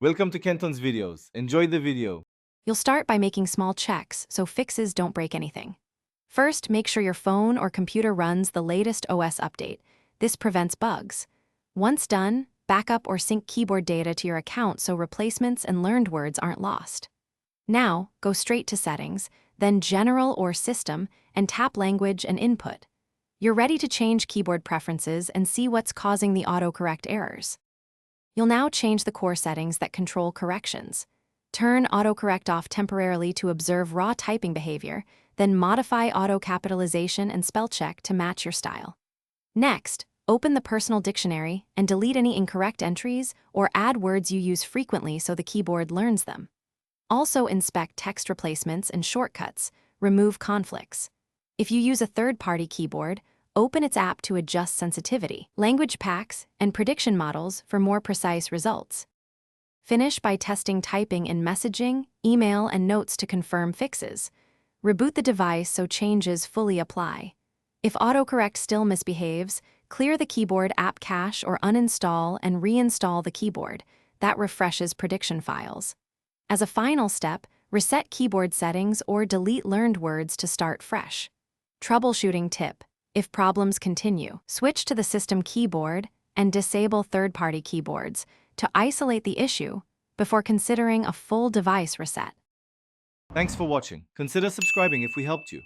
Welcome to Kenton's videos. Enjoy the video. You'll start by making small checks so fixes don't break anything. First, make sure your phone or computer runs the latest OS update. This prevents bugs. Once done, backup or sync keyboard data to your account so replacements and learned words aren't lost. Now, go straight to Settings, then General or System, and tap Language and Input. You're ready to change keyboard preferences and see what's causing the autocorrect errors. You'll now change the core settings that control corrections. Turn autocorrect off temporarily to observe raw typing behavior, then modify auto capitalization and spell check to match your style. Next, open the personal dictionary and delete any incorrect entries or add words you use frequently so the keyboard learns them. Also inspect text replacements and shortcuts, remove conflicts. If you use a third-party keyboard, open its app to adjust sensitivity, language packs, and prediction models for more precise results. Finish by testing typing in messaging, email, and notes to confirm fixes. Reboot the device so changes fully apply. If autocorrect still misbehaves, clear the keyboard app cache or uninstall and reinstall the keyboard. That refreshes prediction files. As a final step, reset keyboard settings or delete learned words to start fresh. Troubleshooting tip: if problems continue, switch to the system keyboard and disable third-party keyboards to isolate the issue before considering a full device reset. Thanks for watching. Consider subscribing if we helped you.